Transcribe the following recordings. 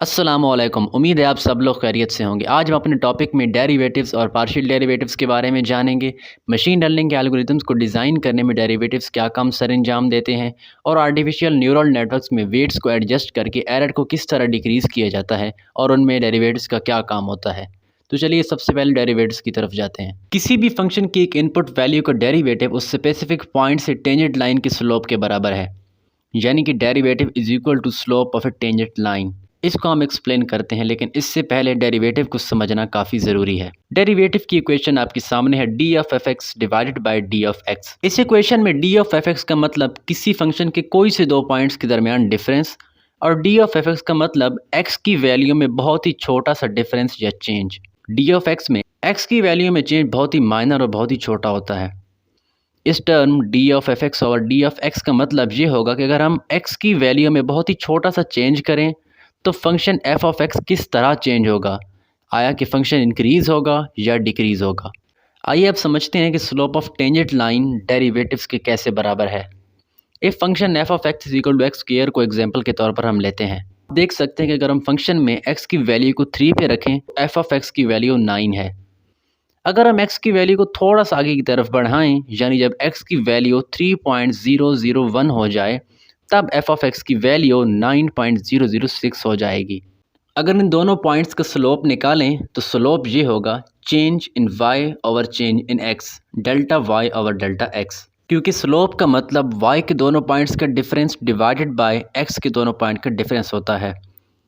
अस्सलामुअलैकुम। उम्मीद है आप सब लोग खैरियत से होंगे। आज हम अपने टॉपिक में डेरिवेटिव्स और पार्शियल डेरिवेटिव्स के बारे में जानेंगे। मशीन लर्निंग के एल्गोरिथम्स को डिज़ाइन करने में डेरिवेटिव्स क्या काम सर अंजाम देते हैं और आर्टिफिशियल न्यूरल नेटवर्क्स में वेट्स को एडजस्ट करके एरर को किस तरह डिक्रीज़ किया जाता है और उनमें डेरिवेटिव्स का क्या काम होता है। तो चलिए सबसे पहले डेरिवेटिव्स की तरफ जाते हैं। किसी भी फंक्शन की एक इनपुट वैल्यू का डेरिवेटिव उस स्पेसिफिक पॉइंट से टेंजेंट लाइन की स्लोप के बराबर है, यानी कि derivative is equal to slope of a tangent line. इसको हम एक्सप्लेन करते हैं, लेकिन इससे पहले डेरिवेटिव को समझना काफ़ी ज़रूरी है। डेरिवेटिव की इक्वेशन आपके सामने है D of F x divided by D of x. इस इक्वेशन में डी ऑफ एफ एक्स का मतलब किसी फंक्शन के कोई से दो पॉइंट्स के दरमियान डिफरेंस और डी ऑफ एफ एक्स का मतलब एक्स की वैल्यू में बहुत ही छोटा सा डिफरेंस या चेंज। डी ऑफ एक्स में एक्स की वैल्यू में चेंज बहुत ही माइनर और बहुत ही छोटा होता है। इस term D of F x और डी ऑफ एक्स का मतलब ये होगा कि अगर हम एक्स की वैल्यू में बहुत ही छोटा सा चेंज करें तो फंक्शन एफ ऑफ एक्स किस तरह चेंज होगा, आया कि फंक्शन इंक्रीज़ होगा या डिक्रीज़ होगा। आइए अब समझते हैं कि slope of tangent line derivatives के कैसे बराबर है। If function F of X is equal to X square को एग्जांपल के तौर पर हम लेते हैं। देख सकते हैं कि अगर हम फंक्शन में एक्स की वैल्यू को 3 पे रखें तो एफ ऑफ एक्स की वैल्यू 9 है। अगर हम x की वैल्यू को थोड़ा सा आगे की तरफ बढ़ाएं, यानी जब x की वैल्यू 3.001 हो जाए तब f ऑफ x की वैल्यू 9.006 हो जाएगी। अगर इन दोनों पॉइंट्स का स्लोप निकालें तो स्लोप ये होगा change in y over change in x, delta y over delta x। क्योंकि स्लोप का मतलब y के दोनों पॉइंट्स का डिफरेंस डिवाइडेड बाय x के दोनों पॉइंट का डिफरेंस होता है,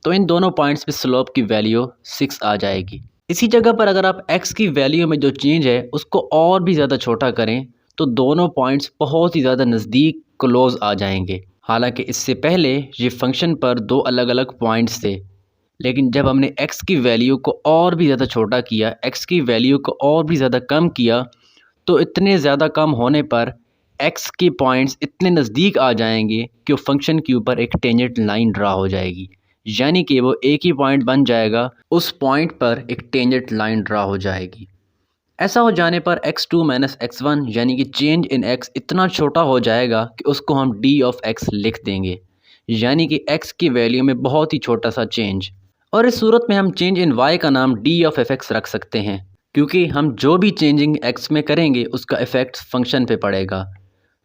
तो इन दोनों पॉइंट्स पे स्लोप की वैल्यू 6 आ जाएगी। इसी जगह पर अगर आप x की वैल्यू में जो चेंज है उसको और भी ज़्यादा छोटा करें तो दोनों पॉइंट्स बहुत ही ज़्यादा नज़दीक क्लोज आ जाएंगे। हालांकि इससे पहले ये फंक्शन पर दो अलग अलग पॉइंट्स थे, लेकिन जब हमने x की वैल्यू को और भी ज़्यादा छोटा किया, x की वैल्यू को और भी ज़्यादा कम किया, तो इतने ज़्यादा कम होने पर x के पॉइंट्स इतने नज़दीक आ जाएंगे कि फंक्शन के ऊपर एक टेंजेंट लाइन ड्रा हो जाएगी, यानी कि वो एक ही पॉइंट बन जाएगा, उस पॉइंट पर एक टेंजेंट लाइन ड्रा हो जाएगी। ऐसा हो जाने पर x2 माइनस x1 यानी कि चेंज इन x इतना छोटा हो जाएगा कि उसको हम d ऑफ x लिख देंगे, यानी कि x की वैल्यू में बहुत ही छोटा सा चेंज। और इस सूरत में हम चेंज इन y का नाम d ऑफ एफ एक्स रख सकते हैं, क्योंकि हम जो भी चेंजिंग x में करेंगे उसका इफ़ेक्ट फंक्शन पे पड़ेगा।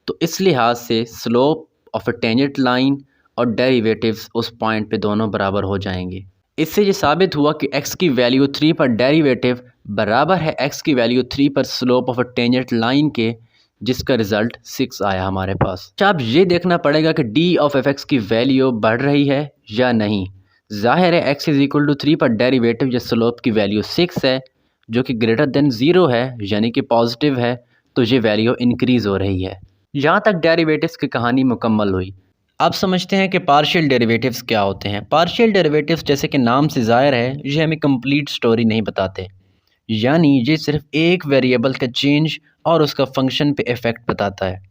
तो इस लिहाज से slope of a tangent line और डेरिवेटिव्स उस पॉइंट पे दोनों बराबर हो जाएंगे। इससे ये साबित हुआ कि x की वैल्यू 3 पर डेरिवेटिव बराबर है x की वैल्यू 3 पर slope of a tangent line के, जिसका रिज़ल्ट 6 आया हमारे पास। अच्छा, अब ये देखना पड़ेगा कि d ऑफ एफ एक्स की वैल्यू बढ़ रही है या नहीं। जाहिर है x इज़ इक्वल टू 3 पर डेरिवेटिव या स्लोप की वैल्यू 6 है, जो कि ग्रेटर देन 0 है, यानी कि पॉजिटिव है, तो ये वैल्यू इंक्रीज़ हो रही है। यहाँ तक डेरिवेटिव्स की कहानी मुकम्मल हुई। अब समझते हैं कि पार्शियल डेरिवेटिव्स क्या होते हैं। पार्शियल डेरिवेटिव्स, जैसे कि नाम से ज़ाहिर है, ये हमें कंप्लीट स्टोरी नहीं बताते, यानी ये सिर्फ एक वेरिएबल का चेंज और उसका फंक्शन पे इफ़ेक्ट बताता है,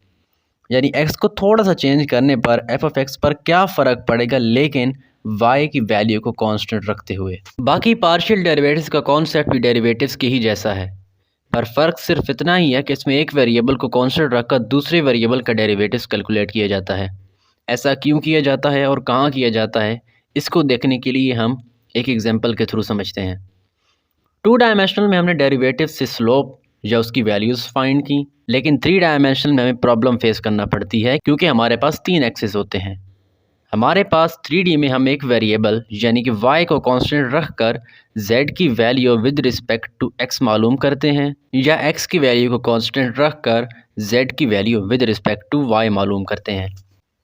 यानी x को थोड़ा सा चेंज करने पर f ऑफ x पर क्या फ़र्क पड़ेगा, लेकिन y की वैल्यू को कांस्टेंट रखते हुए। बाकी पार्शियल डेरिवेटिव्स का कॉन्सेप्ट भी डेरिवेटिव्स के ही जैसा है, पर फ़र्क सिर्फ इतना ही है कि इसमें एक वेरिएबल को कांस्टेंट रखकर दूसरे वेरिएबल का डेरिवेटिव्स कैलकुलेट किया जाता है। ऐसा क्यों किया जाता है और कहाँ किया जाता है, इसको देखने के लिए हम एक एग्जांपल के थ्रू समझते हैं। 2 डायमेंशनल में हमने डेरिवेटिव से स्लोप या उसकी वैल्यूज़ फाइंड की, लेकिन 3 डायमेंशनल में हमें प्रॉब्लम फेस करना पड़ती है, क्योंकि हमारे पास 3 एक्सिस होते हैं। हमारे पास 3D में हम एक वेरिएबल यानी कि y को कांस्टेंट रखकर z की value with respect to x मालूम करते हैं, या x की वैल्यू को कांस्टेंट रखकर z की value with respect to y मालूम करते हैं।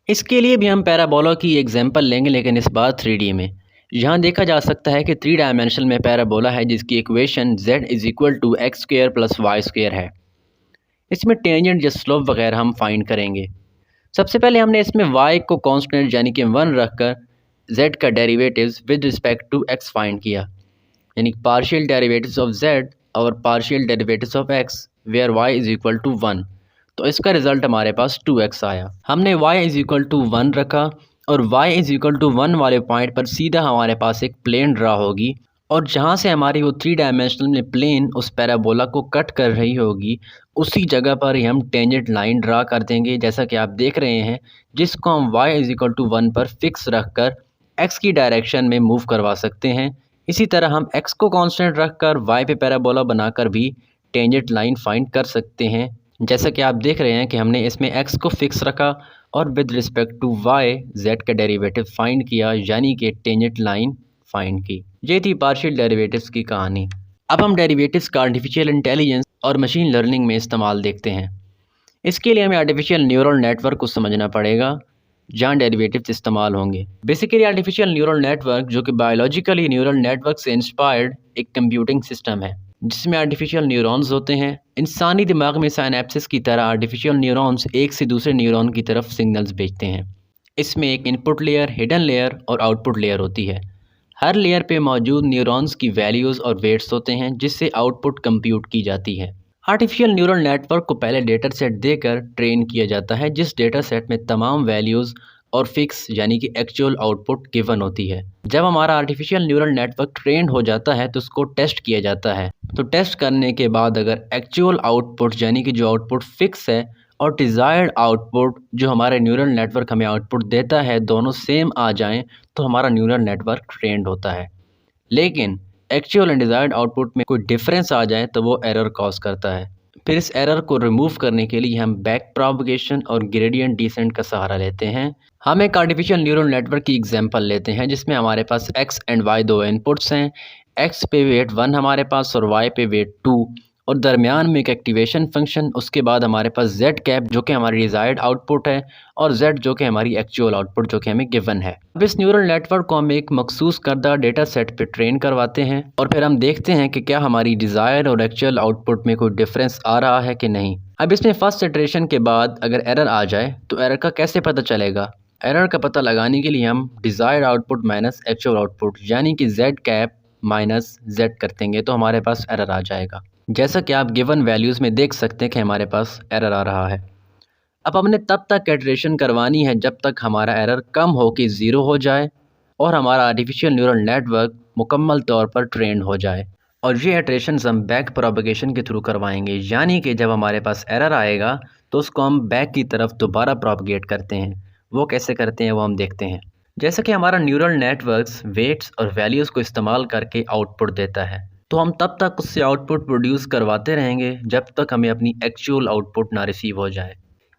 इसके लिए भी हम पैराबोला की एग्जांपल लेंगे, लेकिन इस बार 3D में। यहाँ देखा जा सकता है कि 3 डायमेंशन में पैराबोला है जिसकी equation z is equal to X square plus Y square है। इसमें टेंजेंट या स्लोप वगैरह हम फाइंड करेंगे। सबसे पहले हमने इसमें y को कांस्टेंट यानी कि 1 रखकर z का derivatives with respect to x find किया, यानी पार्शियल डेरिवेटिव्स ऑफ z और partial derivatives of x where y is equal to 1। तो इसका रिज़ल्ट हमारे पास 2x आया। हमने y इज़ इक्वल टू 1 रखा और y इज़ इक्वल टू 1 वाले पॉइंट पर सीधा हमारे पास एक प्लेन ड्रा होगी, और जहाँ से हमारी वो 3 डायमेंशनल में प्लेन उस पैराबोला को कट कर रही होगी, उसी जगह पर ही हम टेंजेंट लाइन ड्रा कर देंगे, जैसा कि आप देख रहे हैं, जिसको हम y इज़ इक्वल टू 1 पर फिक्स रख कर x की डायरेक्शन में मूव करवा सकते हैं। इसी तरह हम x को कांस्टेंट रखकर y पे पैराबोला बनाकर भी टेंजेंट लाइन फाइंड कर सकते हैं। जैसा कि आप देख रहे हैं कि हमने इसमें x को फिक्स रखा और with respect to y z का डेरिवेटिव फाइंड किया, यानी कि टेंजेंट लाइन फाइंड की। ये थी पार्शियल डेरिवेटिव्स की कहानी। अब हम डेरिवेटिव्स का आर्टिफिशियल इंटेलिजेंस और मशीन लर्निंग में इस्तेमाल देखते हैं। इसके लिए हमें आर्टिफिशियल न्यूरल नेटवर्क को समझना पड़ेगा जहाँ डेरिवेटिव्स इस्तेमाल होंगे। बेसिकली आर्टिफिशियल न्यूरल नेटवर्क जो कि बायोलॉजिकली न्यूरल नेटवर्क से इंस्पायर्ड एक कंप्यूटिंग सिस्टम है जिसमें आर्टिफिशियल न्यूरॉन्स होते हैं। इंसानी दिमाग में साइनेप्सिस की तरह आर्टिफिशियल न्यूरॉन्स एक से दूसरे न्यूरॉन की तरफ सिग्नल्स भेजते हैं। इसमें एक इनपुट लेयर, हिडन लेयर और आउटपुट लेयर होती है। हर लेयर पे मौजूद न्यूरॉन्स की वैल्यूज़ और वेट्स होते हैं जिससे आउटपुट कंप्यूट की जाती है। आर्टिफिशियल न्यूरल नेटवर्क को पहले डेटा सेट देकर ट्रेन किया जाता है, जिस डेटा सेट में तमाम वैल्यूज़ और फिक्स यानी कि एक्चुअल आउटपुट गिवन होती है। जब हमारा आर्टिफिशियल न्यूरल नेटवर्क ट्रेन हो जाता है तो उसको टेस्ट किया जाता है। तो टेस्ट करने के बाद अगर एक्चुअल आउटपुट यानी कि जो आउटपुट फिक्स है और डिज़ायर्ड आउटपुट जो हमारे न्यूरल नेटवर्क हमें आउटपुट देता है दोनों सेम आ जाएं तो हमारा न्यूरल नेटवर्क ट्रेंड होता है। लेकिन एक्चुअल एंड डिज़ायर्ड आउटपुट में कोई डिफरेंस आ जाए तो वो एरर कॉज करता है। फिर इस एरर को रिमूव करने के लिए हम बैक प्रोपगेशन और ग्रेडियंट डिसेंट का सहारा लेते हैं। हम एक आर्टिफिशियल न्यूरल नेटवर्क की एग्जांपल लेते हैं जिसमें हमारे पास x एंड y दो इनपुट्स हैं। x पे वेट 1 हमारे पास और y पे वेट 2 और दरमियान में एक एक्टिवेशन फंक्शन। उसके बाद हमारे पास z कैप जो कि हमारी डिज़ायर्ड आउटपुट है और z जो कि हमारी एक्चुअल आउटपुट जो कि हमें गिवन है। अब इस न्यूरल नेटवर्क को हम एक मखसूस करदा डेटा सेट पे ट्रेन करवाते हैं और फिर हम देखते हैं कि क्या हमारी डिज़ायर्ड और एक्चुअल आउटपुट में कोई डिफरेंस आ रहा है कि नहीं। अब इसमें फर्स्ट इटरेशन के बाद अगर एरर आ जाए तो एरर का कैसे पता चलेगा। एरर का पता लगाने के लिए हम desired output minus actual output यानी कि z कैप माइनस z कर देंगे तो हमारे पास एरर आ जाएगा। जैसा कि आप गिवन वैल्यूज़ में देख सकते हैं कि हमारे पास एरर आ रहा है। अब हमने तब तक इटरेशन करवानी है जब तक हमारा एरर कम हो के ज़ीरो हो जाए और हमारा आर्टिफिशियल न्यूरल नेटवर्क मुकम्मल तौर पर ट्रेंड हो जाए। और ये इटरेशन हम बैक प्रोपगेशन के थ्रू करवाएंगे, यानी कि जब हमारे पास एरर आएगा तो उसको हम बैक की तरफ दोबारा प्रोपगेट करते हैं। वो कैसे करते हैं वो हम देखते हैं। जैसा कि हमारा न्यूरल नेटवर्क्स वेट्स और वैल्यूज़ को इस्तेमाल करके आउटपुट देता है, तो हम तब तक उससे आउटपुट प्रोड्यूस करवाते रहेंगे जब तक हमें अपनी एक्चुअल आउटपुट ना रिसीव हो जाए।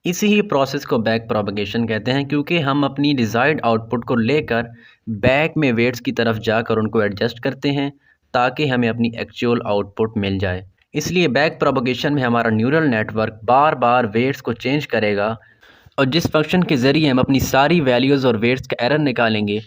इसी ही प्रोसेस को बैक प्रोपगेशन कहते हैं, क्योंकि हम अपनी डिज़ायर्ड आउटपुट को लेकर बैक में वेट्स की तरफ जाकर उनको एडजस्ट करते हैं ताकि हमें अपनी एक्चुअल आउटपुट मिल जाए। इसलिए बैक प्रोपगेशन में हमारा न्यूरल नेटवर्क बार बार वेट्स को चेंज करेगा और जिस फंक्शन के ज़रिए हम अपनी सारी वैल्यूज़ और वेट्स का एरर निकालेंगे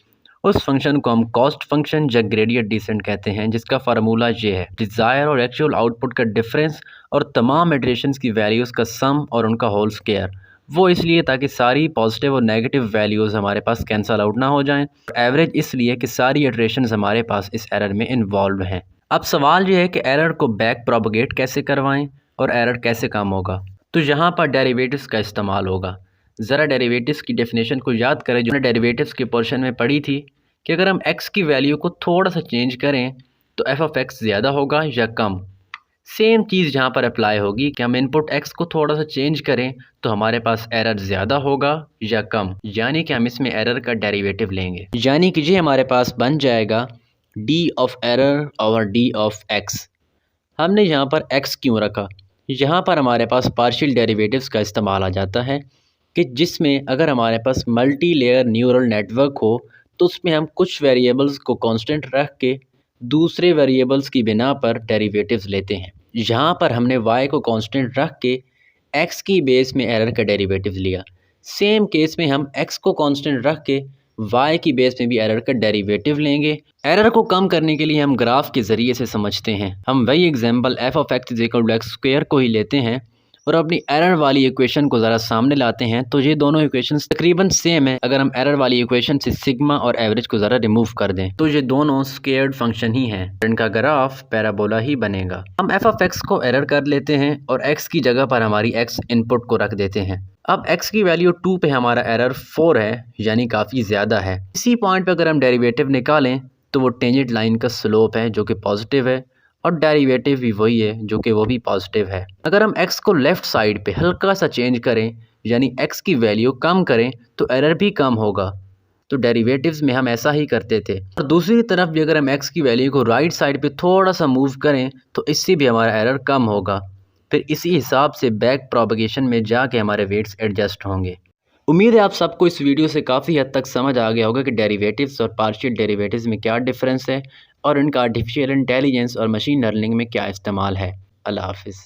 उस फंक्शन को हम कॉस्ट फंक्शन या ग्रेडियंट डिसेंट कहते हैं, जिसका फार्मूला ये है डिज़ायर और एक्चुअल आउटपुट का डिफरेंस और तमाम इटरेशंस की वैल्यूज़ का सम और उनका होल स्क्वायर। वो इसलिए ताकि सारी पॉजिटिव और नेगेटिव वैल्यूज़ हमारे पास कैंसल आउट ना हो जाएं। एवरेज इसलिए कि सारी इटरेशंस हमारे पास इस एरर में इन्वॉल्व हैं। अब सवाल ये है कि एरर को बैक प्रोपगेट कैसे करवाएं और एरर कैसे काम होगा। तो यहाँ पर डेरिवेटिव्स का इस्तेमाल होगा। ज़रा डेरिवेटिव्स की डेफिनेशन को याद करें जो डेरिवेटिव्स के पोर्शन में पढ़ी थी कि अगर हम x की वैल्यू को थोड़ा सा चेंज करें तो f ऑफ x ज़्यादा होगा या कम। सेम चीज़ यहाँ पर अप्लाई होगी कि हम इनपुट x को थोड़ा सा चेंज करें तो हमारे पास एरर ज़्यादा होगा या कम, यानी कि हम इसमें एरर का डेरिवेटिव लेंगे, यानी कि ये हमारे पास बन जाएगा d of error over d of x। हमने यहाँ पर x क्यों रखा, यहाँ पर हमारे पास पार्शियल डेरिवेटिव्स का इस्तेमाल आ जाता है कि जिसमें अगर हमारे पास मल्टी लेयर न्यूरल नेटवर्क हो तो उसमें हम कुछ वेरिएबल्स को कांस्टेंट रख के दूसरे वेरिएबल्स की बिना पर डेरिवेटिव्स लेते हैं। यहाँ पर हमने y को कांस्टेंट रख के x की बेस में एरर का डेरिवेटिव लिया। सेम केस में हम x को कांस्टेंट रख के y की बेस में भी एरर का डेरिवेटिव लेंगे। एरर को कम करने के लिए हम ग्राफ के ज़रिए से समझते हैं। हम वही example f of x is equal to X square को ही लेते हैं और अपनी एरर वाली इक्वेशन को ज़रा सामने लाते हैं तो ये दोनों इक्वेशंस तकरीबन सेम है। अगर हम एरर वाली इक्वेशन से सिग्मा और एवरेज को ज़रा रिमूव कर दें तो ये दोनों स्क्वेयर्ड फंक्शन ही हैं, इनका ग्राफ पैराबोला ही बनेगा। हम f ऑफ x को एरर कर लेते हैं और x की जगह पर हमारी x इनपुट को रख देते हैं। अब x की वैल्यू 2 पे हमारा एरर 4 है, यानी काफ़ी ज़्यादा है। इसी पॉइंट पे अगर हम डेरिवेटिव निकालें तो वो टेंजेंट लाइन का स्लोप है जो कि पॉजिटिव है और डेरिवेटिव भी वही है जो कि वो भी पॉजिटिव है। अगर हम x को लेफ़्ट साइड पे हल्का सा चेंज करें यानी x की वैल्यू कम करें तो एरर भी कम होगा। तो डेरिवेटिव्स में हम ऐसा ही करते थे। और दूसरी तरफ भी अगर हम x की वैल्यू को राइट साइड पे थोड़ा सा मूव करें तो इससे भी हमारा एरर कम होगा। फिर इसी हिसाब से बैक प्रोपगेशन में जाके हमारे वेट्स एडजस्ट होंगे। उम्मीद है आप सबको इस वीडियो से काफ़ी हद तक समझ आ गया होगा कि डेरिवेटिव्स और पार्शियल डेरिवेटिव्स में क्या डिफरेंस है और इनका आर्टिफिशियल इंटेलिजेंस और मशीन लर्निंग में क्या इस्तेमाल है। अल्लाह हाफिज़।